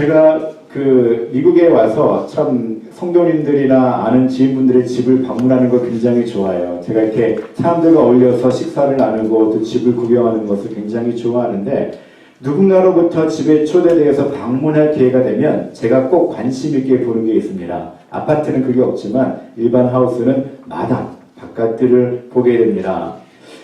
제가 미국에 와서 참 성도님들이나 아는 지인분들의 집을 방문하는 걸 굉장히 좋아해요. 제가 이렇게 사람들과 어울려서 식사를 나누고 또 집을 구경하는 것을 굉장히 좋아하는데 누군가로부터 집에 초대되어서 방문할 기회가 되면 제가 꼭 관심 있게 보는 게 있습니다. 아파트는 그게 없지만 일반 하우스는 마당, 바깥들을 보게 됩니다.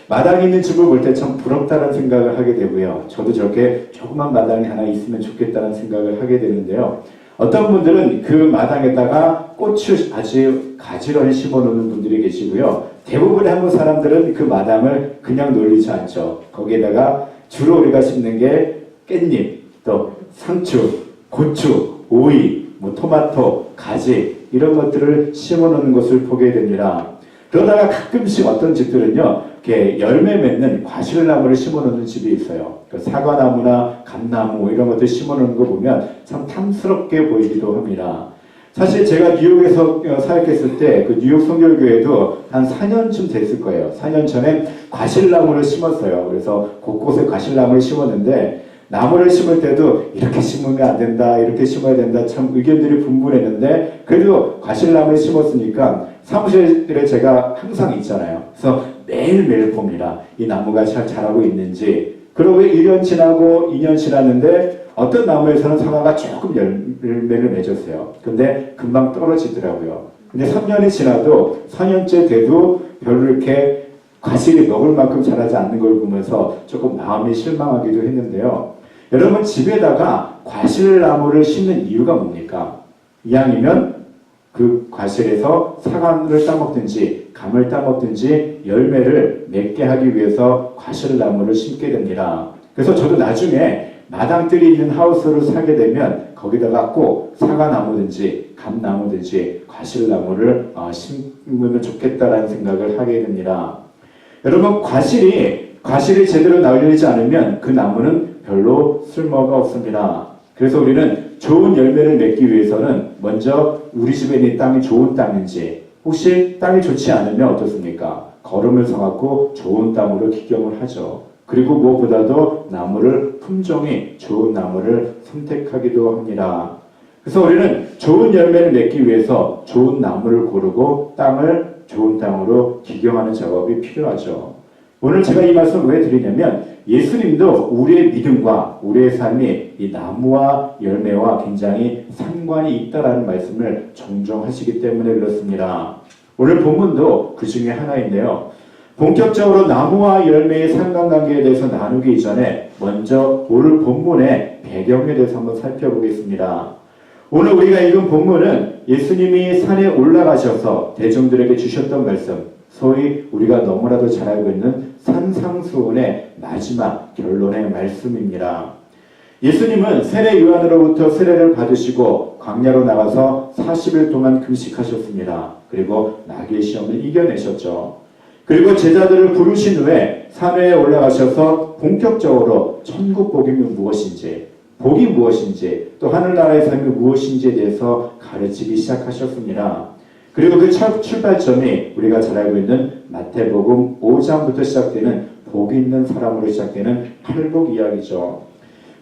마당이 있는 집을 볼 때 참 부럽다는 생각을 하게 되고요. 저도 저렇게 조그만 마당이 하나 있으면 좋겠다는 생각을 하게 되는데요. 어떤 분들은 그 마당에다가 꽃을 아주 가지런히 심어 놓는 분들이 계시고요. 대부분의 한국 사람들은 그 마당을 그냥 놀리지 않죠. 거기에다가 주로 우리가 심는 게 깻잎, 또 상추, 고추, 오이, 토마토, 가지 이런 것들을 심어 놓는 것을 보게 됩니다. 그러다가 가끔씩 어떤 집들은요, 이렇게 열매 맺는 과실나무를 심어 놓는 집이 있어요. 사과나무나 감나무 이런 것들 심어 놓는 거 보면 참 탐스럽게 보이기도 합니다. 사실 제가 뉴욕에서 사역했을 때 그 뉴욕 성결교회도 한 4년쯤 됐을 거예요. 4년 전에 과실나무를 심었어요. 그래서 곳곳에 과실나무를 심었는데 나무를 심을 때도 이렇게 심으면 안 된다, 이렇게 심어야 된다, 참 의견들이 분분했는데 그래도 과실나무를 심었으니까 사무실에 제가 항상 있잖아요. 그래서 매일매일 봅니다. 이 나무가 잘 자라고 있는지. 그리고 1년 지나고 2년 지났는데 어떤 나무에서는 사과가 조금 열매를 맺었어요. 근데 금방 떨어지더라고요. 근데 3년이 지나도 4년째 돼도 별로 이렇게 과실이 먹을 만큼 자라지 않는 걸 보면서 조금 마음이 실망하기도 했는데요. 여러분 집에다가 과실나무를 심는 이유가 뭡니까? 이왕이면 그 과실에서 사과를 따먹든지 감을 따먹든지 열매를 맺게 하기 위해서 과실나무를 심게 됩니다. 그래서 저도 나중에 마당들이 있는 하우스를 사게 되면 거기다가 꼭 사과나무든지 감나무든지 과실나무를 심으면 좋겠다라는 생각을 하게 됩니다. 여러분 과실이 제대로 날리지 않으면 그 나무는 별로 쓸모가 없습니다. 그래서 우리는 좋은 열매를 맺기 위해서는 먼저 우리 집에 있는 땅이 좋은 땅인지, 혹시 땅이 좋지 않으면 어떻습니까? 걸음을 서갖고 좋은 땅으로 기경을 하죠. 그리고 무엇보다도 나무를 품종이 좋은 나무를 선택하기도 합니다. 그래서 우리는 좋은 열매를 맺기 위해서 좋은 나무를 고르고 땅을 좋은 땅으로 기경하는 작업이 필요하죠. 오늘 제가 이 말씀을 왜 드리냐면 예수님도 우리의 믿음과 우리의 삶이 이 나무와 열매와 굉장히 상관이 있다라는 말씀을 종종 하시기 때문에 그렇습니다. 오늘 본문도 그 중에 하나인데요. 본격적으로 나무와 열매의 상관관계에 대해서 나누기 이전에 먼저 오늘 본문의 배경에 대해서 한번 살펴보겠습니다. 오늘 우리가 읽은 본문은 예수님이 산에 올라가셔서 대중들에게 주셨던 말씀, 소위 우리가 너무나도 잘 알고 있는 산상수훈의 마지막 결론의 말씀입니다. 예수님은 세례 요한으로부터 세례를 받으시고 광야로 나가서 40일 동안 금식하셨습니다. 그리고 나귀의 시험을 이겨내셨죠. 그리고 제자들을 부르신 후에 산에 올라가셔서 본격적으로 천국 복이 무엇인지, 복이 무엇인지, 또 하늘나라의 삶이 무엇인지에 대해서 가르치기 시작하셨습니다. 그리고 그 출발점이 우리가 잘 알고 있는 마태복음 5장부터 시작되는 복 있는 사람으로 시작되는 팔복 이야기죠.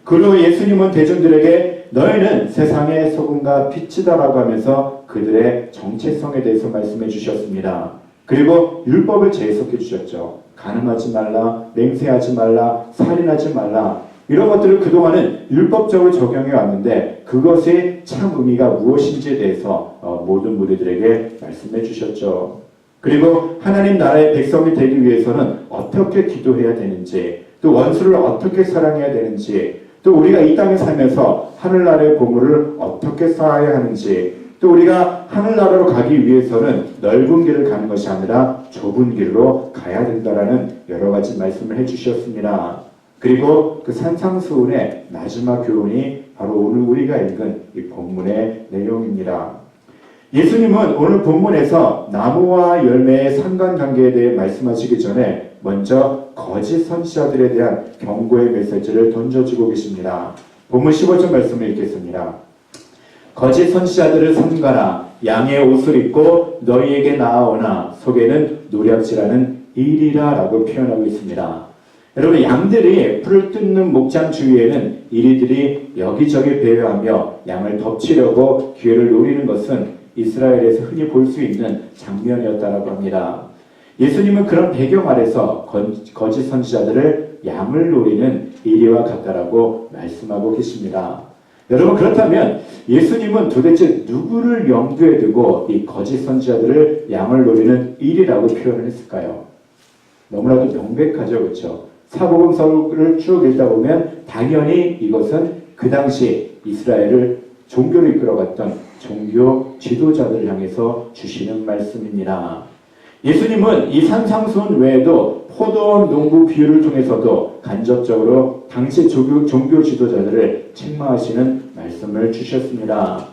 그리고 예수님은 대중들에게 너희는 세상의 소금과 빛이다라고 하면서 그들의 정체성에 대해서 말씀해 주셨습니다. 그리고 율법을 재해석해 주셨죠. 간음하지 말라, 맹세하지 말라, 살인하지 말라. 이런 것들을 그동안은 율법적으로 적용해 왔는데 그것의 참 의미가 무엇인지에 대해서 모든 무리들에게 말씀해 주셨죠. 그리고 하나님 나라의 백성이 되기 위해서는 어떻게 기도해야 되는지, 또 원수를 어떻게 사랑해야 되는지, 또 우리가 이 땅에 살면서 하늘나라의 보물을 어떻게 쌓아야 하는지, 또 우리가 하늘나라로 가기 위해서는 넓은 길을 가는 것이 아니라 좁은 길로 가야 된다라는 여러 가지 말씀을 해주셨습니다. 그리고 그 산상수훈의 마지막 교훈이 바로 오늘 우리가 읽은 이 본문의 내용입니다. 예수님은 오늘 본문에서 나무와 열매의 상관관계에 대해 말씀하시기 전에 먼저 거짓 선지자들에 대한 경고의 메시지를 던져주고 계십니다. 본문 15절 말씀을 읽겠습니다. 거짓 선지자들을 삼가라. 양의 옷을 입고 너희에게 나아오나 속에는 노략질하는 일이라 라고 표현하고 있습니다. 여러분, 양들이 풀을 뜯는 목장 주위에는 이리들이 여기저기 배회하며 양을 덮치려고 기회를 노리는 것은 이스라엘에서 흔히 볼 수 있는 장면이었다고 합니다. 예수님은 그런 배경 아래서 거짓 선지자들을 양을 노리는 이리와 같다라고 말씀하고 계십니다. 여러분, 그렇다면 예수님은 도대체 누구를 염두에 두고 이 거짓 선지자들을 양을 노리는 일이라고 표현을 했을까요? 너무나도 명백하죠, 그렇죠? 사복음서를 쭉 읽다 보면 당연히 이것은 그 당시 이스라엘을 종교를 이끌어갔던 종교 지도자들을 향해서 주시는 말씀입니다. 예수님은 이 산상수훈 외에도 포도원 농부 비유를 통해서도 간접적으로 당시 종교 지도자들을 책망하시는 말씀을 주셨습니다.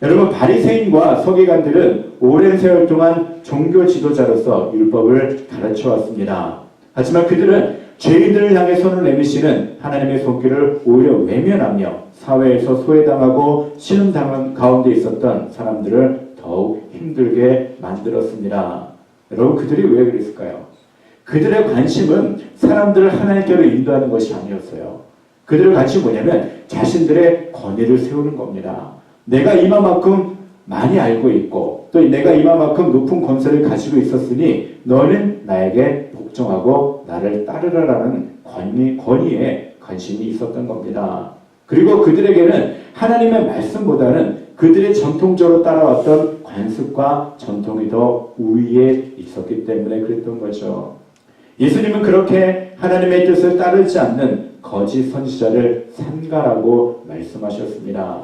여러분, 바리새인과 서기관들은 오랜 세월 동안 종교 지도자로서 율법을 가르쳐 왔습니다. 하지만 그들은 죄인들을 향해 손을 내미시는 하나님의 손길을 오히려 외면하며 사회에서 소외당하고 신음당한 가운데 있었던 사람들을 더욱 힘들게 만들었습니다. 여러분, 그들이 왜 그랬을까요? 그들의 관심은 사람들을 하나님께로 인도하는 것이 아니었어요. 그들의 관심이 뭐냐면 자신들의 권위를 세우는 겁니다. 내가 이만큼 많이 알고 있고 또 내가 이만큼 높은 권세를 가지고 있었으니 너는 나에게 복종하고 나를 따르라라는 권위에 관심이 있었던 겁니다. 그리고 그들에게는 하나님의 말씀보다는 그들이 전통적으로 따라왔던 관습과 전통이 더 우위에 있었기 때문에 그랬던 거죠. 예수님은 그렇게 하나님의 뜻을 따르지 않는 거짓 선지자를 삼가라고 말씀하셨습니다.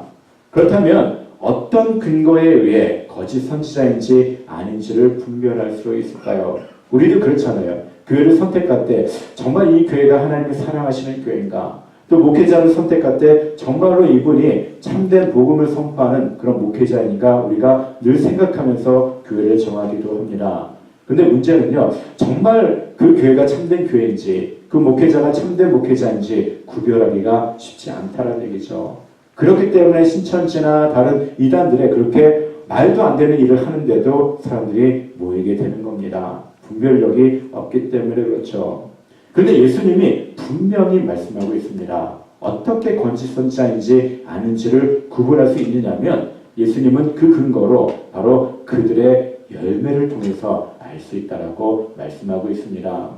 그렇다면 어떤 근거에 의해 거짓 선지자인지 아닌지를 분별할 수 있을까요? 우리도 그렇잖아요. 교회를 선택할 때 정말 이 교회가 하나님을 사랑하시는 교회인가? 또 목회자를 선택할 때 정말로 이분이 참된 복음을 선포하는 그런 목회자인가 우리가 늘 생각하면서 교회를 정하기도 합니다. 근데 문제는요, 정말 그 교회가 참된 교회인지 그 목회자가 참된 목회자인지 구별하기가 쉽지 않다는 얘기죠. 그렇기 때문에 신천지나 다른 이단들의 그렇게 말도 안 되는 일을 하는데도 사람들이 모이게 되는 겁니다. 분별력이 없기 때문에 그렇죠. 그런데 예수님이 분명히 말씀하고 있습니다. 어떻게 거짓 선지자인지 아는지를 구분할 수 있느냐면 예수님은 그 근거로 바로 그들의 열매를 통해서 알 수 있다라고 말씀하고 있습니다.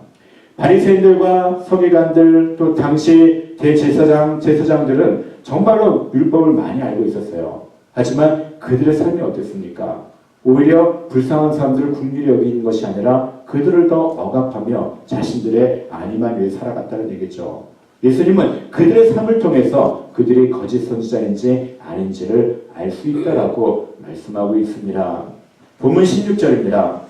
바리새인들과 서기관들 또 당시 제사장들은 정말로 율법을 많이 알고 있었어요. 하지만 그들의 삶이 어땠습니까? 오히려 불쌍한 사람들을 긍휼히 여기는 것이 아니라 그들을 더 억압하며 자신들의 안위만 위해 살아갔다는 얘기죠. 예수님은 그들의 삶을 통해서 그들이 거짓 선지자인지 아닌지를 알 수 있다라고 말씀하고 있습니다. 본문 16절입니다.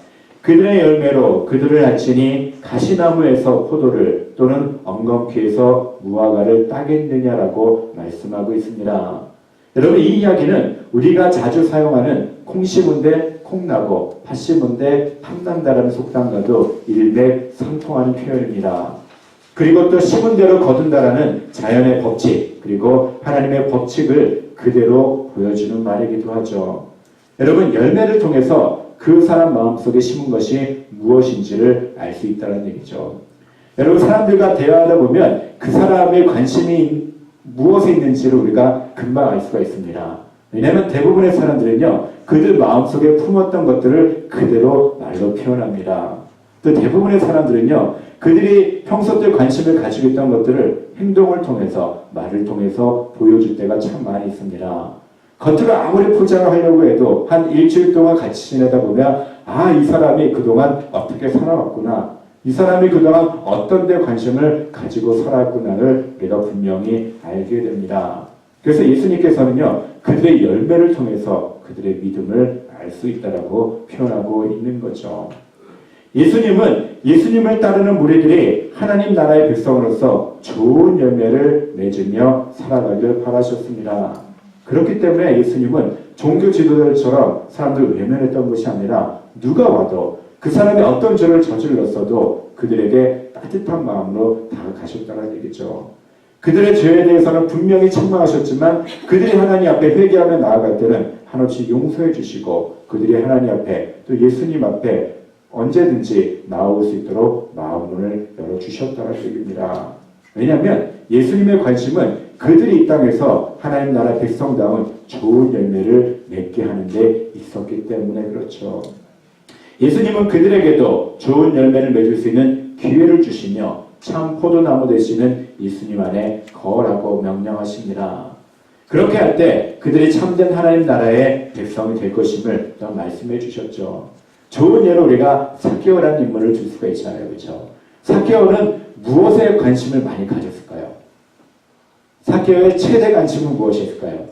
그들의 열매로 그들을 알지니 가시나무에서 포도를 또는 엉겅퀴에서 무화과를 따겠느냐라고 말씀하고 있습니다. 여러분, 이 이야기는 우리가 자주 사용하는 콩 심은데 콩나고 팥 심은데 팥난다라는 속담과도 일맥상통하는 표현입니다. 그리고 또 심은 대로 거둔다라는 자연의 법칙 그리고 하나님의 법칙을 그대로 보여주는 말이기도 하죠. 여러분, 열매를 통해서 그 사람 마음속에 심은 것이 무엇인지를 알 수 있다는 얘기죠. 여러분, 사람들과 대화하다 보면 그 사람의 관심이 무엇에 있는지를 우리가 금방 알 수가 있습니다. 왜냐하면 대부분의 사람들은요, 그들 마음속에 품었던 것들을 그대로 말로 표현합니다. 또 대부분의 사람들은요, 그들이 평소 때 관심을 가지고 있던 것들을 행동을 통해서 말을 통해서 보여줄 때가 참 많이 있습니다. 겉으로 아무리 포장을 하려고 해도 한 일주일 동안 같이 지내다 보면 이 사람이 그동안 어떻게 살아왔구나, 이 사람이 그동안 어떤 데 관심을 가지고 살아왔구나를 우리가 분명히 알게 됩니다. 그래서 예수님께서는요, 그들의 열매를 통해서 그들의 믿음을 알 수 있다라고 표현하고 있는 거죠. 예수님은 예수님을 따르는 무리들이 하나님 나라의 백성으로서 좋은 열매를 맺으며 살아가길 바라셨습니다. 그렇기 때문에 예수님은 종교 지도자들처럼 사람들을 외면했던 것이 아니라 누가 와도 그 사람이 어떤 죄를 저질렀어도 그들에게 따뜻한 마음으로 다가가셨다는 얘기죠. 그들의 죄에 대해서는 분명히 책망하셨지만 그들이 하나님 앞에 회개하며 나아갈 때는 한없이 용서해 주시고 그들이 하나님 앞에 또 예수님 앞에 언제든지 나올 수 있도록 마음문을 열어주셨다는 얘기입니다. 왜냐하면 예수님의 관심은 그들이 이 땅에서 하나님 나라 백성다운 좋은 열매를 맺게 하는 데 있었기 때문에 그렇죠. 예수님은 그들에게도 좋은 열매를 맺을 수 있는 기회를 주시며 참 포도나무 되시는 예수님 안에 거하라고 명령하십니다. 그렇게 할 때 그들이 참된 하나님 나라의 백성이 될 것임을 또 말씀해 주셨죠. 좋은 예로 우리가 삭개오라는 인물을 줄 수가 있잖아요. 그렇죠? 삭개오는 무엇에 관심을 많이 가졌을까요? 삭개오의 최대 관심은 무엇이었을까요?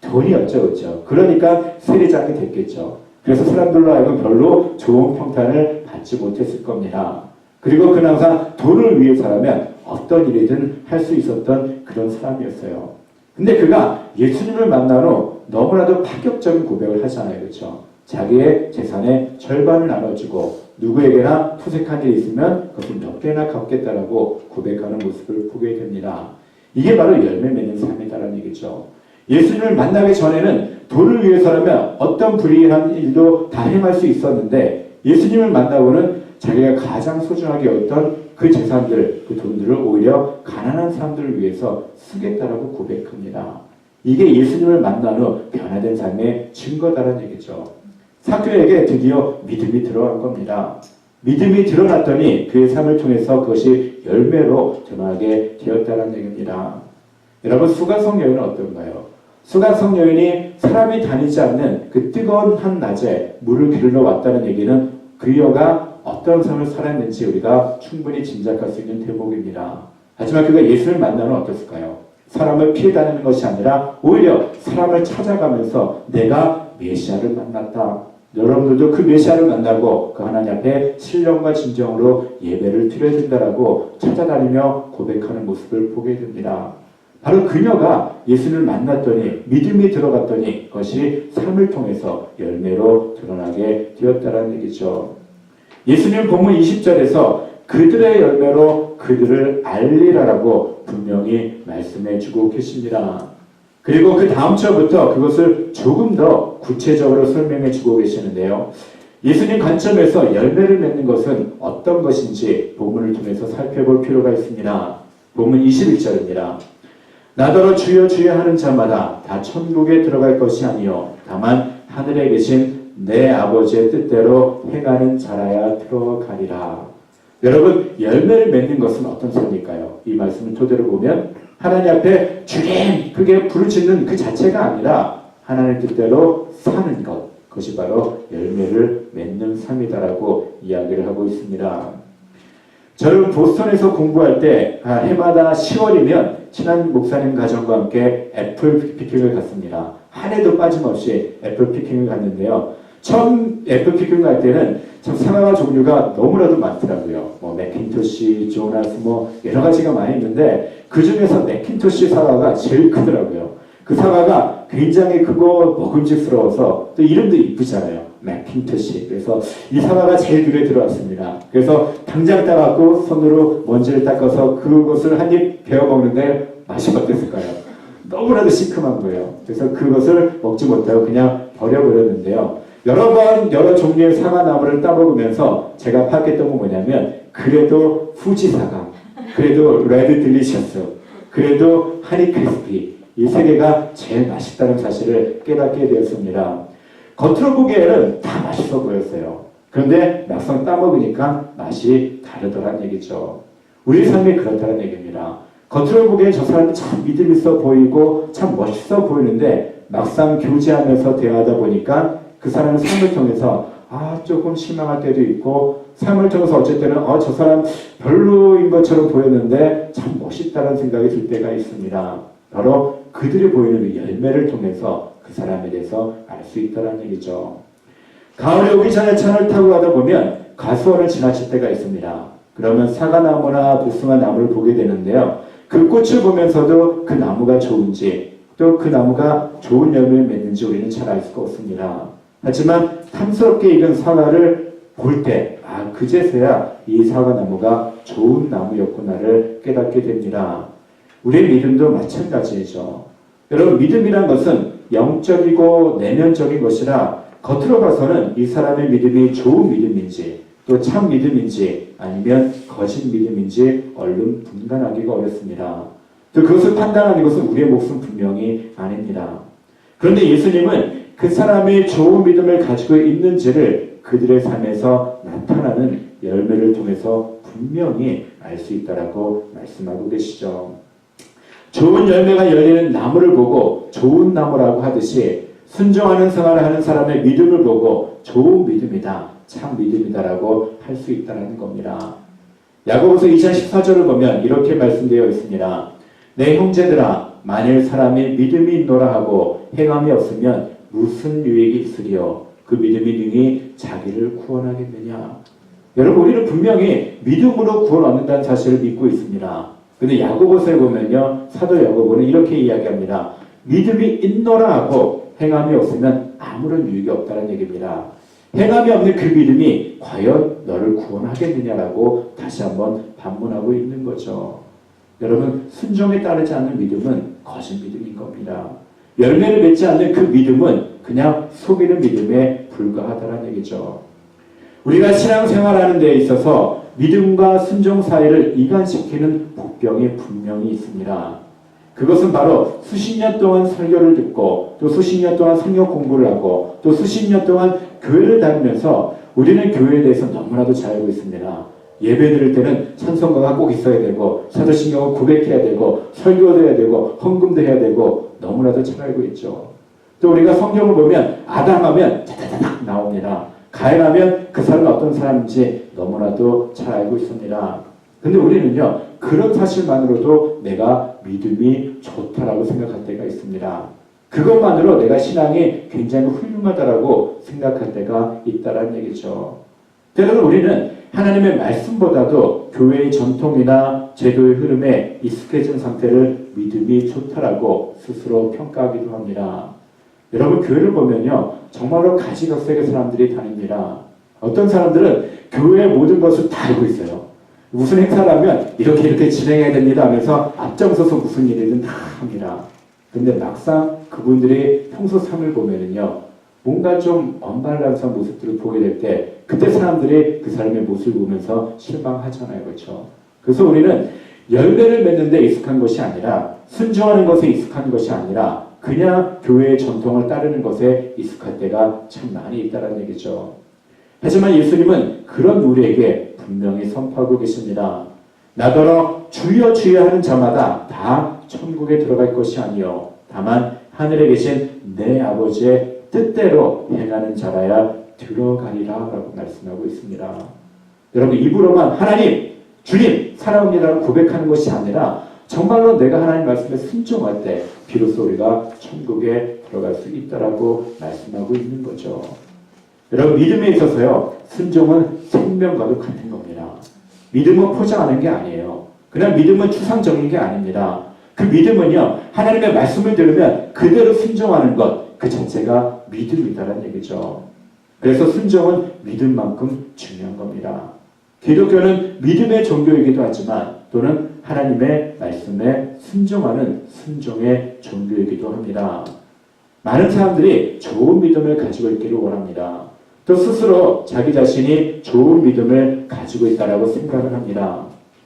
돈이었죠. 그렇죠? 그러니까 세리장이 됐겠죠. 그래서 사람들로 하여금 별로 좋은 평판을 받지 못했을 겁니다. 그리고 그는 항상 돈을 위해서라면 어떤 일이든 할 수 있었던 그런 사람이었어요. 근데 그가 예수님을 만난 후 너무나도 파격적인 고백을 하잖아요. 그렇죠? 자기의 재산의 절반을 나눠주고 누구에게나 투색한 일이 있으면 그것을 몇 개나 갚겠다라고 고백하는 모습을 보게 됩니다. 이게 바로 열매 맺는 삶이다라는 얘기죠. 예수님을 만나기 전에는 돈을 위해서라면 어떤 불의한 일도 다 행할 수 있었는데 예수님을 만나고는 자기가 가장 소중하게 여겼던 그 재산들, 그 돈들을 오히려 가난한 사람들을 위해서 쓰겠다라고 고백합니다. 이게 예수님을 만난 후 변화된 삶의 증거다라는 얘기죠. 삭개오에게 드디어 믿음이 들어간 겁니다. 믿음이 드러났더니 그의 삶을 통해서 그것이 열매로 드러나게 되었다는 얘기입니다. 여러분, 수가성 여인은 어떤가요? 수가성 여인이 사람이 다니지 않는 그 뜨거운 한낮에 물을 기르러 왔다는 얘기는 그 여가 어떤 삶을 살았는지 우리가 충분히 짐작할 수 있는 대목입니다. 하지만 그가 예수를 만나면 어땠을까요? 사람을 피해 다니는 것이 아니라 오히려 사람을 찾아가면서 내가 메시아를 만났다. 여러분들도 그 메시아를 만나고 그 하나님 앞에 신령과 진정으로 예배를 드려야 된다라고 찾아다니며 고백하는 모습을 보게 됩니다. 바로 그녀가 예수를 만났더니 믿음이 들어갔더니 그것이 삶을 통해서 열매로 드러나게 되었다는 얘기죠. 예수님 본문 20절에서 그들의 열매로 그들을 알리라라고 분명히 말씀해 주고 계십니다. 그리고 그 다음 절부터 그것을 조금 더 구체적으로 설명해 주고 계시는데요. 예수님 관점에서 열매를 맺는 것은 어떤 것인지 본문을 통해서 살펴볼 필요가 있습니다. 본문 21절입니다. 나더러 주여 주여 하는 자마다 다 천국에 들어갈 것이 아니요 다만 하늘에 계신 내 아버지의 뜻대로 행하는 자라야 들어가리라. 여러분, 열매를 맺는 것은 어떤 삶일까요? 이 말씀을 토대로 보면 하나님 앞에 주님 그게 부르짖는 그 자체가 아니라 하나님의 뜻대로 사는 것, 그것이 바로 열매를 맺는 삶이다라고 이야기를 하고 있습니다. 저는 보스턴에서 공부할 때 해마다 10월이면 친한 목사님 가정과 함께 애플 피킹을 갔습니다. 한 해도 빠짐없이 애플 피킹을 갔는데요. 처음 애플 피킹 갈 때는 참 사과 종류가 너무나도 많더라고요. 뭐 맥킨토시, 조나스 뭐 여러 가지가 많이 있는데 그 중에서 맥킨토시 사과가 제일 크더라고요. 그 사과가 굉장히 크고 먹음직스러워서 또 이름도 이쁘잖아요. 맥킨토시. 그래서 이 사과가 제일 눈에 들어왔습니다. 그래서 당장 따갖고 손으로 먼지를 닦아서 그것을 한 입 베어 먹는데 맛이 어땠을까요? 너무나도 시큼한 거예요. 그래서 그것을 먹지 못하고 그냥 버려버렸는데요. 여러 번 여러 종류의 사과나무를 따먹으면서 제가 파악했던 건 뭐냐면 그래도 후지 사과, 그래도 레드 딜리셔스, 그래도 하니 크리스피 이 세 개가 제일 맛있다는 사실을 깨닫게 되었습니다. 겉으로 보기에는 다 맛있어 보였어요. 그런데 막상 따먹으니까 맛이 다르더란 얘기죠. 우리 삶이 그렇다는 얘기입니다. 겉으로 보기엔 저 사람이 참 믿음 있어 보이고 참 멋있어 보이는데 막상 교제하면서 대화하다 보니까 그 사람의 삶을 통해서 조금 실망할 때도 있고 삶을 통해서 어쨌든 저 사람 별로인 것처럼 보였는데 참 멋있다는 생각이 들 때가 있습니다. 바로 그들이 보이는 그 열매를 통해서 그 사람에 대해서 알 수 있다는 얘기죠. 가을에 오기 전에 차를 타고 가다 보면 가수원을 지나칠 때가 있습니다. 그러면 사과나무나 복숭아 나무를 보게 되는데요. 그 꽃을 보면서도 그 나무가 좋은지 또 그 나무가 좋은 열매를 맺는지 우리는 잘 알 수가 없습니다. 하지만 탐스럽게 익은 사과를 볼 때, 그제서야 이 사과나무가 좋은 나무였구나를 깨닫게 됩니다. 우리의 믿음도 마찬가지죠. 여러분, 믿음이란 것은 영적이고 내면적인 것이라 겉으로 봐서는 이 사람의 믿음이 좋은 믿음인지 또 참 믿음인지 아니면 거짓 믿음인지 얼른 분간하기가 어렵습니다. 또 그것을 판단하는 것은 우리의 몫은 분명히 아닙니다. 그런데 예수님은 그 사람이 좋은 믿음을 가지고 있는지를 그들의 삶에서 나타나는 열매를 통해서 분명히 알 수 있다라고 말씀하고 계시죠. 좋은 열매가 열리는 나무를 보고 좋은 나무라고 하듯이 순종하는 생활을 하는 사람의 믿음을 보고 좋은 믿음이다, 참 믿음이다라고 할 수 있다는 겁니다. 야고보서 2장 14절을 보면 이렇게 말씀되어 있습니다. 내 형제들아, 만일 사람이 믿음이 있노라 하고 행함이 없으면 무슨 유익이 있으리요? 그 믿음이 능히 자기를 구원하겠느냐? 여러분, 우리는 분명히 믿음으로 구원 얻는다는 사실을 믿고 있습니다. 근데 야고보서에 보면요, 사도 야고보는 이렇게 이야기합니다. 믿음이 있노라 하고 행함이 없으면 아무런 유익이 없다는 얘기입니다. 행함이 없는 그 믿음이 과연 너를 구원하겠느냐라고 다시 한번 반문하고 있는 거죠. 여러분, 순종에 따르지 않는 믿음은 거짓 믿음인 겁니다. 열매를 맺지 않는 그 믿음은 그냥 속이는 믿음에 불과하다는 얘기죠. 우리가 신앙생활하는 데 있어서 믿음과 순종 사이를 이간시키는 복병이 분명히 있습니다. 그것은 바로 수십 년 동안 설교를 듣고 또 수십 년 동안 성경 공부를 하고 또 수십 년 동안 교회를 다니면서 우리는 교회에 대해서 너무나도 잘 알고 있습니다. 예배 드릴 때는 찬송가가 꼭 있어야 되고 사도신경을 고백해야 되고 설교도 해야 되고 헌금도 해야 되고 너무나도 잘 알고 있죠. 또 우리가 성경을 보면 아담하면 다다다닥 나옵니다. 가인하면 그 사람은 어떤 사람인지 너무나도 잘 알고 있습니다. 근데 우리는요, 그런 사실만으로도 내가 믿음이 좋다라고 생각할 때가 있습니다. 그것만으로 내가 신앙이 굉장히 훌륭하다라고 생각할 때가 있다라는 얘기죠. 때로는 우리는 하나님의 말씀보다도 교회의 전통이나 제도의 흐름에 익숙해진 상태를 믿음이 좋다라고 스스로 평가하기도 합니다. 여러분, 교회를 보면요, 정말로 가지각색의 사람들이 다닙니다. 어떤 사람들은 교회의 모든 것을 다 알고 있어요. 무슨 행사를 하면 이렇게 진행해야 됩니다 하면서 앞장서서 무슨 일이든 다 합니다. 근데 막상 그분들이 평소 삶을 보면은요, 뭔가 좀 언밸런스한 모습들을 보게 될 때 그때 사람들이 그 사람의 모습을 보면서 실망하잖아요. 그렇죠? 그래서 우리는 열매를 맺는 데 익숙한 것이 아니라 순종하는 것에 익숙한 것이 아니라 그냥 교회의 전통을 따르는 것에 익숙할 때가 참 많이 있다는 얘기죠. 하지만 예수님은 그런 우리에게 분명히 선포하고 계십니다. 나더러 주여 주여 하는 자마다 다 천국에 들어갈 것이 아니요 다만 하늘에 계신 내 아버지의 뜻대로 행하는 자라야 들어가리라 라고 말씀하고 있습니다. 여러분, 입으로만 하나님, 주님 사랑합니다라고 고백하는 것이 아니라 정말로 내가 하나님 말씀에 순종할 때 비로소 우리가 천국에 들어갈 수 있다라고 말씀하고 있는 거죠. 여러분, 믿음에 있어서요, 순종은 생명과도 같은 겁니다. 믿음은 포장하는 게 아니에요. 그냥 믿음은 추상적인 게 아닙니다. 그 믿음은요, 하나님의 말씀을 들으면 그대로 순종하는 것, 그 자체가 믿음이다라는 얘기죠. 그래서 순종은 믿음만큼 중요한 겁니다. 기독교는 믿음의 종교이기도 하지만 또는 하나님의 말씀에 순종하는 순종의 종교이기도 합니다. 많은 사람들이 좋은 믿음을 가지고 있기를 원합니다. 또 스스로 자기 자신이 좋은 믿음을 가지고 있다라고 생각을 합니다.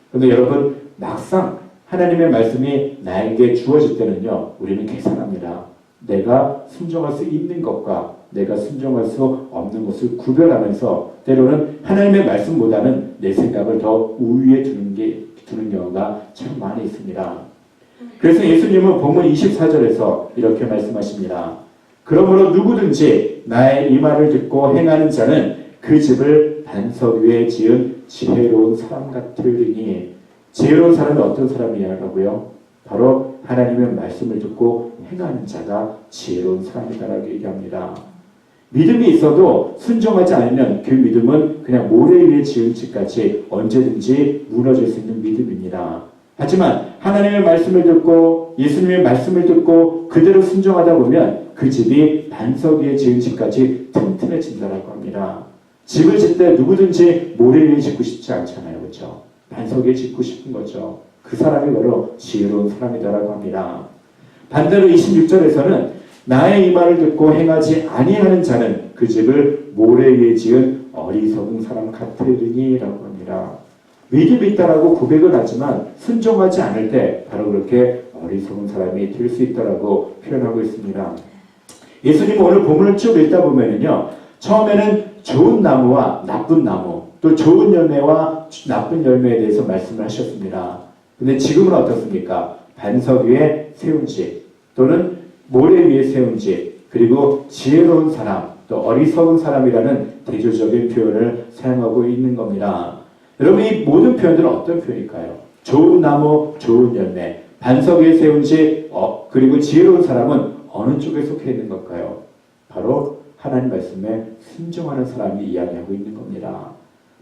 그런데 여러분, 막상 하나님의 말씀이 나에게 주어질 때는요, 우리는 계산합니다. 내가 순종할 수 있는 것과 내가 순종할 수 없는 것을 구별하면서 때로는 하나님의 말씀보다는 내 생각을 더 우위에 두는 경우가 참 많이 있습니다. 그래서 예수님은 본문 24절에서 이렇게 말씀하십니다. 그러므로 누구든지 나의 이 말을 듣고 행하는 자는 그 집을 반석 위에 지은 지혜로운 사람 같으리니, 지혜로운 사람은 어떤 사람이냐고요? 바로 하나님의 말씀을 듣고 행하는 자가 지혜로운 사람이다라고 얘기합니다. 믿음이 있어도 순종하지 않으면 그 믿음은 그냥 모래 위에 지은 집같이 언제든지 무너질 수 있는 믿음입니다. 하지만 하나님의 말씀을 듣고 예수님의 말씀을 듣고 그대로 순종하다 보면 그 집이 반석 위에 지은 집같이 튼튼해진다라고 합니다. 집을 짓 때 누구든지 모래 위에 짓고 싶지 않잖아요. 그렇죠? 반석 위에 짓고 싶은 거죠. 그 사람이 바로 지혜로운 사람이다라고 합니다. 반대로 26절에서는 나의 이 말을 듣고 행하지 아니하는 자는 그 집을 모래 위에 지은 어리석은 사람 같으리니라고 합니다. 믿음이 있다라고 고백은 하지만 순종하지 않을 때 바로 그렇게 어리석은 사람이 될 수 있다라고 표현하고 있습니다. 예수님 오늘 본문을 쭉 읽다 보면은요, 처음에는 좋은 나무와 나쁜 나무, 또 좋은 열매와 나쁜 열매에 대해서 말씀을 하셨습니다. 근데 지금은 어떻습니까? 반석 위에 세운 집, 또는 모래 위에 세운 집, 그리고 지혜로운 사람, 또 어리석은 사람이라는 대조적인 표현을 사용하고 있는 겁니다. 여러분, 이 모든 표현들은 어떤 표현일까요? 좋은 나무, 좋은 열매, 반석 위에 세운 집, 그리고 지혜로운 사람은 어느 쪽에 속해 있는 걸까요? 바로 하나님 말씀에 순종하는 사람이 이야기하고 있는 겁니다.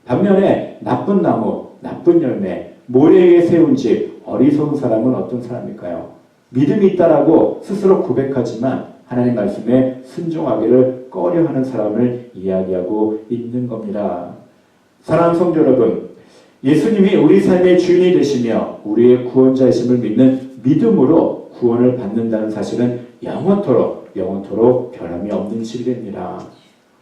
반면에 나쁜 나무, 나쁜 열매, 모래 위에 세운 집, 어리석은 사람은 어떤 사람일까요? 믿음이 있다라고 스스로 고백하지만 하나님 말씀에 순종하기를 꺼려하는 사람을 이야기하고 있는 겁니다. 사랑하는 성도 여러분, 예수님이 우리 삶의 주인이 되시며 우리의 구원자이심을 믿는 믿음으로 구원을 받는다는 사실은 영원토록 변함이 없는 진리입니다.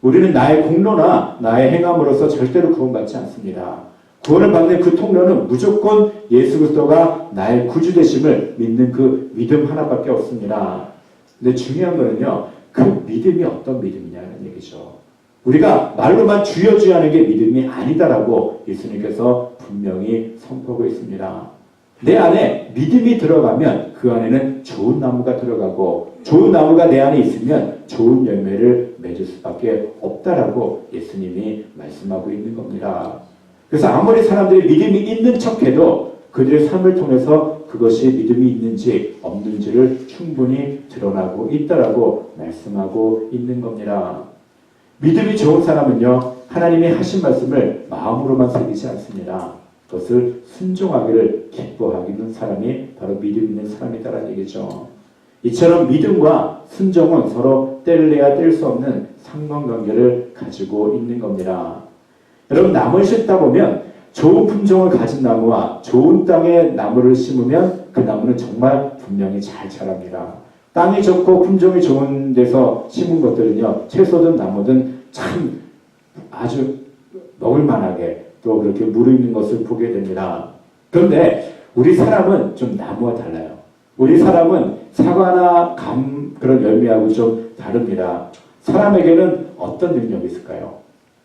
우리는 나의 공로나 나의 행함으로써 절대로 구원받지 않습니다. 구원을 받는 그 통로는 무조건 예수 그리스도가 나의 구주 되심을 믿는 그 믿음 하나밖에 없습니다. 근데 중요한 거는요, 그 믿음이 어떤 믿음이냐는 얘기죠. 우리가 말로만 주여 주여 하는 게 믿음이 아니다라고 예수님께서 분명히 선포하고 있습니다. 내 안에 믿음이 들어가면 그 안에는 좋은 나무가 들어가고, 좋은 나무가 내 안에 있으면 좋은 열매를 맺을 수밖에 없다라고 예수님이 말씀하고 있는 겁니다. 그래서 아무리 사람들이 믿음이 있는 척해도 그들의 삶을 통해서 그것이 믿음이 있는지 없는지를 충분히 드러나고 있다라고 말씀하고 있는 겁니다. 믿음이 좋은 사람은요, 하나님이 하신 말씀을 마음으로만 새기지 않습니다. 그것을 순종하기를 기뻐하기는 사람이 바로 믿음 있는 사람이다라는 얘기죠. 이처럼 믿음과 순종은 서로 뗄래야 뗄 수 없는 상관관계를 가지고 있는 겁니다. 여러분, 나무를 심다 보면 좋은 품종을 가진 나무와 좋은 땅에 나무를 심으면 그 나무는 정말 분명히 잘 자랍니다. 땅이 좋고 품종이 좋은 데서 심은 것들은요, 채소든 나무든 참 아주 먹을만하게 또 그렇게 무르익는 것을 보게 됩니다. 그런데 우리 사람은 좀 나무와 달라요. 우리 사람은 사과나 감 그런 열매하고 좀 다릅니다. 사람에게는 어떤 능력이 있을까요?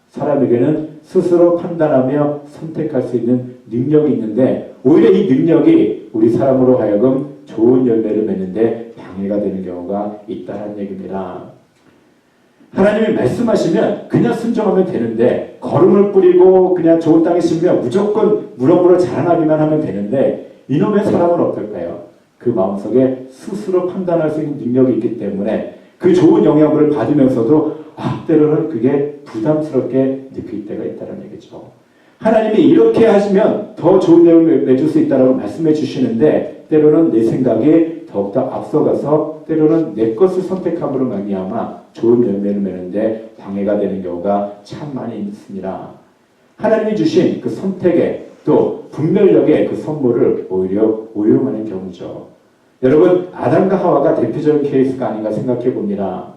사람에게는 스스로 판단하며 선택할 수 있는 능력이 있는데, 오히려 이 능력이 우리 사람으로 하여금 좋은 열매를 맺는데 방해가 되는 경우가 있다는 얘기입니다. 하나님이 말씀하시면 그냥 순종하면 되는데, 거름을 뿌리고 그냥 좋은 땅에 심으면 무조건 무럭무럭 자라나기만 하면 되는데, 이놈의 사람은 어떨까요? 그 마음속에 스스로 판단할 수 있는 능력이 있기 때문에 그 좋은 영향을 받으면서도 때로는 그게 부담스럽게 느낄 때가 있다는 얘기죠. 하나님이 이렇게 하시면 더 좋은 내용을 맺을 수 있다고 말씀해 주시는데, 때로는 내 생각이 더욱더 앞서가서 때로는 내 것을 선택함으로 말미암아 좋은 열매를 맺는데 방해가 되는 경우가 참 많이 있습니다. 하나님이 주신 그 선택에 또 분별력의 그 선물을 오히려 오용하는 경우죠. 여러분, 아담과 하와가 대표적인 케이스가 아닌가 생각해 봅니다.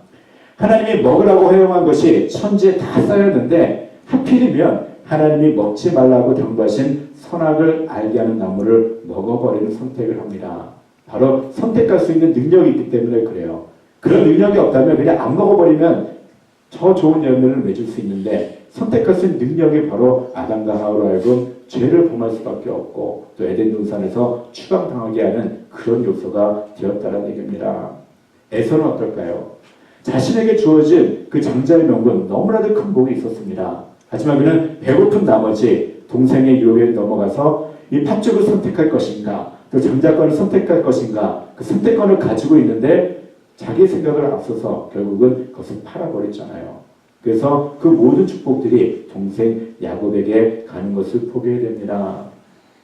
하나님이 먹으라고 허용한 것이 천지에 다 쌓였는데 하필이면 하나님이 먹지 말라고 당부하신 선악을 알게 하는 나무를 먹어버리는 선택을 합니다. 바로 선택할 수 있는 능력이 있기 때문에 그래요. 그런 능력이 없다면 그냥 안 먹어버리면 더 좋은 열매를 맺을 수 있는데, 선택할 수 있는 능력이 바로 아담과 하와로 하여금 죄를 범할 수밖에 없고 또 에덴 동산에서 추방당하게 하는 그런 요소가 되었다는 얘기입니다. 에서는 어떨까요? 자신에게 주어진 그 장자의 명분, 너무나도 큰 복이 있었습니다. 하지만 그는 배고픈 나머지 동생의 유혹에 넘어가서 이 팥죽을 선택할 것인가, 또 장자권을 선택할 것인가, 그 선택권을 가지고 있는데 자기 생각을 앞서서 결국은 그것을 팔아버렸잖아요. 그래서 그 모든 축복들이 동생 야곱에게 가는 것을 보게 됩니다.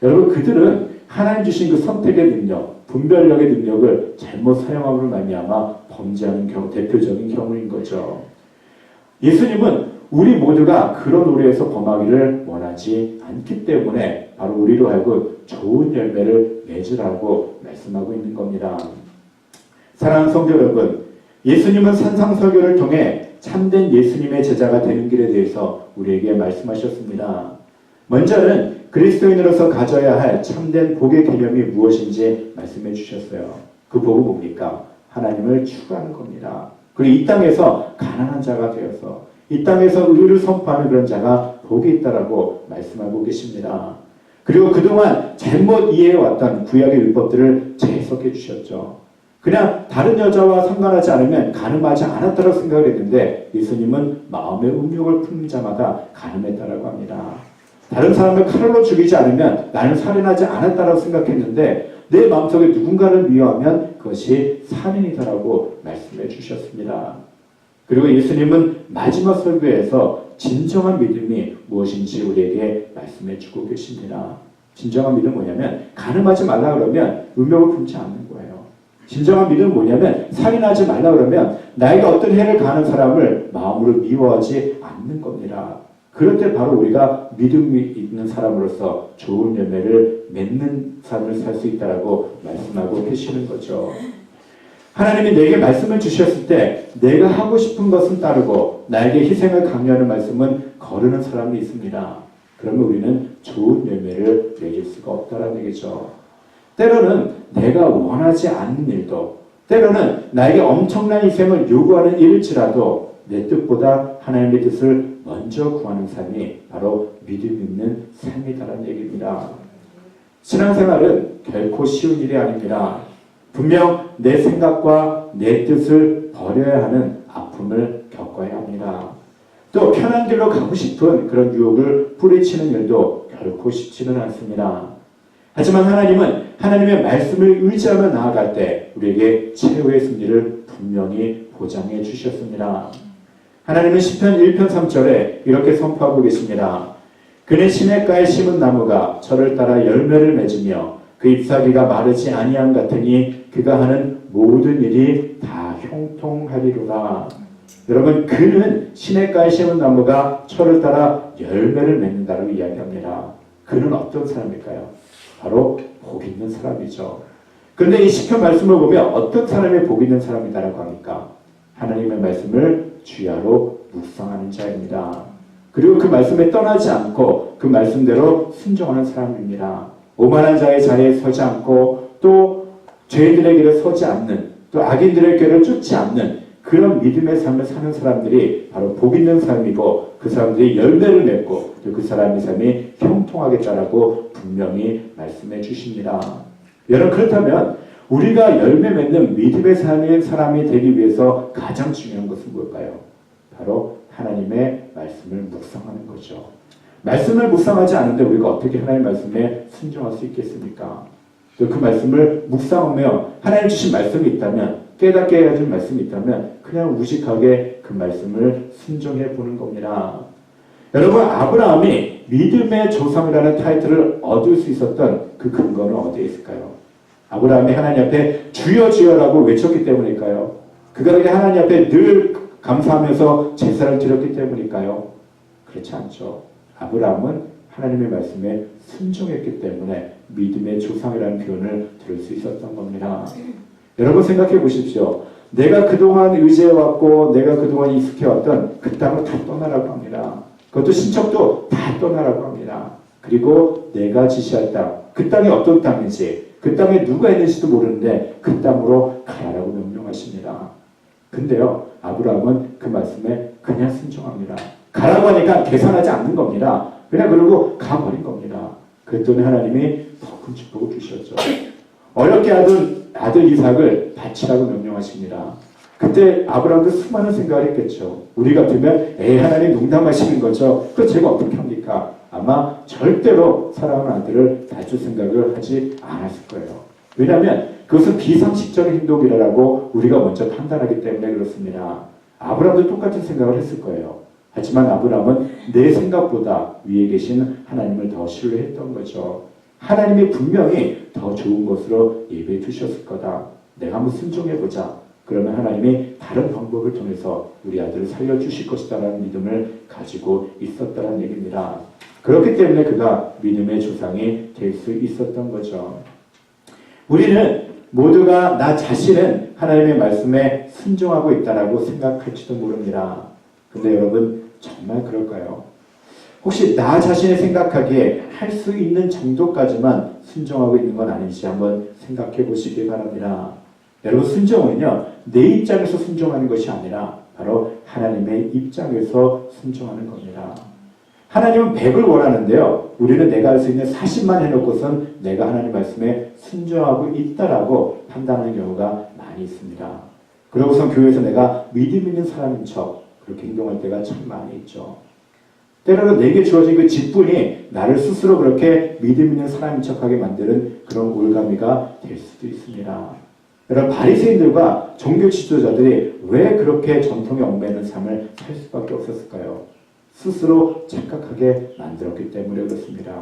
여러분, 그들은 하나님 주신 그 선택의 능력, 분별력의 능력을 잘못 사용함으로 말미암아 범죄하는 경우, 대표적인 경우인 거죠. 예수님은 우리 모두가 그런 오류에서 범하기를 원하지 않기 때문에 바로 우리로 하여금 좋은 열매를 맺으라고 말씀하고 있는 겁니다. 사랑하는 성도 여러분, 예수님은 산상설교를 통해 참된 예수님의 제자가 되는 길에 대해서 우리에게 말씀하셨습니다. 먼저는 그리스도인으로서 가져야 할 참된 복의 개념이 무엇인지 말씀해 주셨어요. 그 복은 뭡니까? 하나님을 추구하는 겁니다. 그리고 이 땅에서 가난한 자가 되어서 이 땅에서 의를 선포하는 그런 자가 복이 있다라고 말씀하고 계십니다. 그리고 그동안 잘못 이해해왔던 구약의 율법들을 재해석해 주셨죠. 그냥 다른 여자와 상관하지 않으면 가늠하지 않았다고 생각을 했는데 예수님은 마음의 음욕을 품는 자마다 가늠했다라고 합니다. 다른 사람을 칼로 죽이지 않으면 나는 살인하지 않았다라고 생각했는데 내 마음속에 누군가를 미워하면 그것이 살인이다라고 말씀해 주셨습니다. 그리고 예수님은 마지막 설교에서 진정한 믿음이 무엇인지 우리에게 말씀해 주고 계십니다. 진정한 믿음은 뭐냐면 가늠하지 말라 그러면 음욕을 품지 않는 거예요. 진정한 믿음은 뭐냐면 살인하지 말라 그러면 나에게 어떤 해를 가하는 사람을 마음으로 미워하지 않는 겁니다. 그럴 때 바로 우리가 믿음이 있는 사람으로서 좋은 열매를 맺는 삶을 살 수 있다라고 말씀하고 계시는 거죠. 하나님이 내게 말씀을 주셨을 때 내가 하고 싶은 것은 따르고 나에게 희생을 강요하는 말씀은 거르는 사람이 있습니다. 그러면 우리는 좋은 열매를 맺을 수가 없다는 얘기죠. 때로는 내가 원하지 않는 일도, 때로는 나에게 엄청난 희생을 요구하는 일일지라도 내 뜻보다 하나님의 뜻을 먼저 구하는 삶이 바로 믿음 있는 삶이다라는 얘기입니다. 신앙생활은 결코 쉬운 일이 아닙니다. 분명 내 생각과 내 뜻을 버려야 하는 아픔을 겪어야 합니다. 또 편한 길로 가고 싶은 그런 유혹을 뿌리치는 일도 결코 쉽지는 않습니다. 하지만 하나님은 하나님의 말씀을 의지하며 나아갈 때 우리에게 최후의 승리를 분명히 보장해 주셨습니다. 하나님은 시편 1편 3절에 이렇게 선포하고 계십니다. 그는 시냇가에 심은 나무가 철을 따라 열매를 맺으며 그 잎사귀가 마르지 아니함 같으니 그가 하는 모든 일이 다 형통하리로다. 여러분, 그는 시냇가에 심은 나무가 철을 따라 열매를 맺는다고 이야기합니다. 그는 어떤 사람일까요? 바로 복 있는 사람이죠. 그런데 이 시편 말씀을 보면 어떤 사람이 복 있는 사람이다라고 합니까? 하나님의 말씀을 주야로 묵상하는 자입니다. 그리고 그 말씀에 떠나지 않고 그 말씀대로 순종하는 사람입니다. 오만한 자의 자리에 서지 않고 또 죄인들의 길에 서지 않는, 또 악인들의 길을 쫓지 않는 그런 믿음의 삶을 사는 사람들이 바로 복 있는 삶이고 그 사람들이 열매를 맺고 또 그 사람의 삶이 형통하겠다라고 분명히 말씀해 주십니다. 여러분, 그렇다면 우리가 열매 맺는 믿음의 삶의 사람이 되기 위해서 가장 중요한 것은 뭘까요? 바로 하나님의 말씀을 묵상하는 거죠. 말씀을 묵상하지 않는데 우리가 어떻게 하나님의 말씀에 순종할 수 있겠습니까? 또 그 말씀을 묵상하며 하나님 주신 말씀이 있다면, 깨닫게 해준 말씀이 있다면 그냥 무식하게 그 말씀을 순종해 보는 겁니다. 여러분, 아브라함이 믿음의 조상이라는 타이틀을 얻을 수 있었던 그 근거는 어디에 있을까요? 아브라함이 하나님 앞에 주여 주여라고 외쳤기 때문일까요? 그가 하나님 앞에 늘 감사하면서 제사를 드렸기 때문일까요? 그렇지 않죠. 아브라함은 하나님의 말씀에 순종했기 때문에 믿음의 조상이라는 표현을 들을 수 있었던 겁니다. 여러분, 생각해 보십시오. 내가 그동안 의지해왔고 내가 그동안 익숙해왔던 그 땅을 다 떠나라고 합니다. 그것도 신척도 다 떠나라고 합니다. 그리고 내가 지시할 땅, 그 땅이 어떤 땅인지, 그 땅에 누가 있는지도 모르는데 그 땅으로 가라고 명령하십니다. 근데요, 아브라함은 그 말씀에 그냥 순종합니다. 가라고 하니까 계산하지 않는 겁니다. 그냥 그러고 가버린 겁니다. 그랬더니 하나님이 더 큰 축복을 주셨죠. 어렵게 하던 아들 이삭을 바치라고 명령하십니다. 그때 아브라함도 수많은 생각을 했겠죠. 우리 같으면 하나님 농담하시는 거죠. 그 제가 어떻게 합니까? 아마 절대로 사랑하는 아들을 바칠 생각을 하지 않았을 거예요. 왜냐하면 그것은 비상식적인 행동이라고 우리가 먼저 판단하기 때문에 그렇습니다. 아브라함도 똑같은 생각을 했을 거예요. 하지만 아브라함은 내 생각보다 위에 계신 하나님을 더 신뢰했던 거죠. 하나님이 분명히 더 좋은 것으로 예배해 주셨을 거다. 내가 한번 순종해보자. 그러면 하나님이 다른 방법을 통해서 우리 아들을 살려주실 것이다라는 믿음을 가지고 있었다는 얘기입니다. 그렇기 때문에 그가 믿음의 조상이 될 수 있었던 거죠. 우리는 모두가 나 자신은 하나님의 말씀에 순종하고 있다라고 생각할지도 모릅니다. 근데 여러분 정말 그럴까요? 혹시 나 자신이 생각하기에 할 수 있는 정도까지만 순종하고 있는 건 아닌지 한번 생각해 보시기 바랍니다. 여러분 순종은요 내 입장에서 순종하는 것이 아니라 바로 하나님의 입장에서 순종하는 겁니다. 하나님은 100을 원하는데요. 우리는 내가 할 수 있는 40만 해놓고선 내가 하나님 말씀에 순종하고 있다라고 판단하는 경우가 많이 있습니다. 그러고선 교회에서 내가 믿음 있는 사람인 척 그렇게 행동할 때가 참 많이 있죠. 때로는 내게 주어진 그 직분이 나를 스스로 그렇게 믿음 있는 사람인 척하게 만드는 그런 올가미가 될 수도 있습니다. 여러분 바리새인들과 종교 지도자들이 왜 그렇게 전통에 얽매이는 삶을 살 수밖에 없었을까요? 스스로 착각하게 만들었기 때문에 그렇습니다.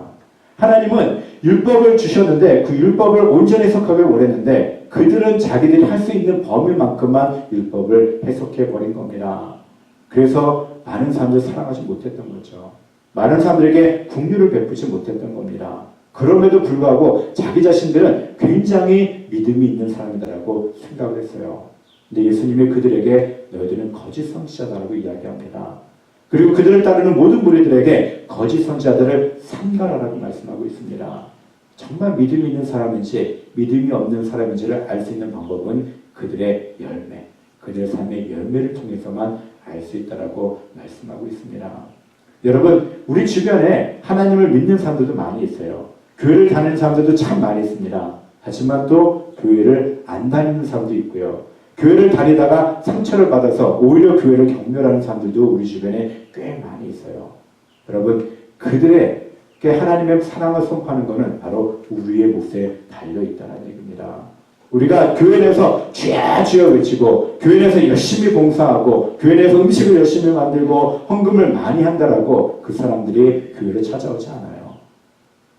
하나님은 율법을 주셨는데 그 율법을 온전히 해석하길 원했는데 그들은 자기들이 할 수 있는 범위만큼만 율법을 해석해 버린 겁니다. 그래서 많은 사람들 사랑하지 못했던 거죠. 많은 사람들에게 긍휼을 베푸지 못했던 겁니다. 그럼에도 불구하고 자기 자신들은 굉장히 믿음이 있는 사람이다라고 생각을 했어요. 근데 예수님이 그들에게 너희들은 거짓 선지자다라고 이야기합니다. 그리고 그들을 따르는 모든 무리들에게 거짓 선지자들을 삼가라라고 말씀하고 있습니다. 정말 믿음이 있는 사람인지 믿음이 없는 사람인지를 알 수 있는 방법은 그들의 열매, 그들의 삶의 열매를 통해서만 알 수 있다라고 말씀하고 있습니다. 여러분, 우리 주변에 하나님을 믿는 사람들도 많이 있어요. 교회를 다니는 사람들도 참 많이 있습니다. 하지만 또 교회를 안 다니는 사람도 있고요. 교회를 다니다가 상처를 받아서 오히려 교회를 경멸하는 사람들도 우리 주변에 꽤 많이 있어요. 여러분, 그들에게 하나님의 사랑을 선포하는 것은 바로 우리의 몫에 달려있다는 얘기입니다. 우리가 교회 내에서 주야 주여 외치고 교회 내에서 열심히 봉사하고 교회 내에서 음식을 열심히 만들고 헌금을 많이 한다라고 그 사람들이 교회를 찾아오지 않아요.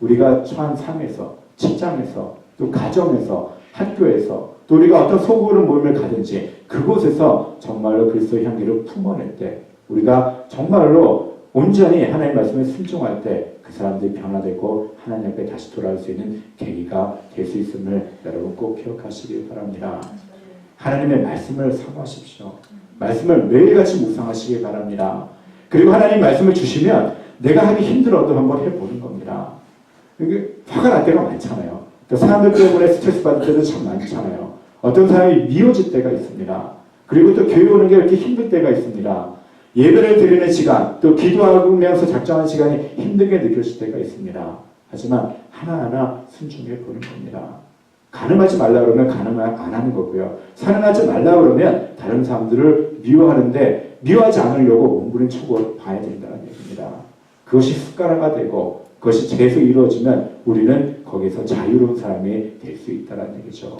우리가 처한 삶에서, 직장에서, 또 가정에서, 학교에서 또 우리가 어떤 소그룹 모임을 가든지 그곳에서 정말로 그리스도의 향기를 품어낼 때 우리가 정말로 온전히 하나님의 말씀에 순종할 때 그 사람들이 변화되고 하나님 앞에 다시 돌아올 수 있는 계기가 될 수 있음을 여러분 꼭 기억하시길 바랍니다. 하나님의 말씀을 사모하십시오. 말씀을 매일같이 묵상하시길 바랍니다. 그리고 하나님 말씀을 주시면 내가 하기 힘들어도 한번 해보는 겁니다. 이게 화가 날 때가 많잖아요. 사람들 때문에 스트레스 받을 때도 참 많잖아요. 어떤 사람이 미워질 때가 있습니다. 그리고 또 교회 오는 게 이렇게 힘들 때가 있습니다. 예배를 드리는 시간, 또 기도하면서 작정하는 시간이 힘들게 느껴질 때가 있습니다. 하지만 하나하나 순종해 보는 겁니다. 가늠하지 말라 그러면 가늠 안 하는 거고요. 살인하지 말라 그러면 다른 사람들을 미워하는데 미워하지 않으려고 몸부림쳐 봐야 된다는 얘기입니다. 그것이 습관화가 되고 그것이 계속 이루어지면 우리는 거기서 자유로운 사람이 될 수 있다는 얘기죠.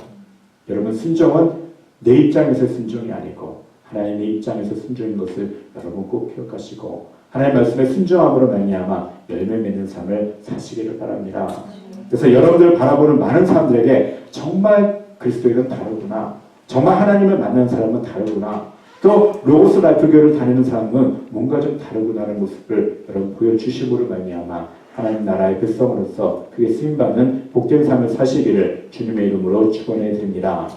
여러분 순종은 내 입장에서 순종이 아니고 하나님의 입장에서 순종인 것을 여러분 꼭 기억하시고 하나님의 말씀에 순종함으로 말미암아 열매 맺는 삶을 사시기를 바랍니다. 그래서 여러분들을 바라보는 많은 사람들에게 정말 그리스도인은 다르구나. 정말 하나님을 만난 사람은 다르구나. 또 로고스 라이프 교회를 다니는 사람은 뭔가 좀 다르구나라는 모습을 여러분 보여주심으로 말미암아 하나님 나라의 백성으로서 그게 쓰임받는 복된 삶을 사시기를 주님의 이름으로 축원해 드립니다.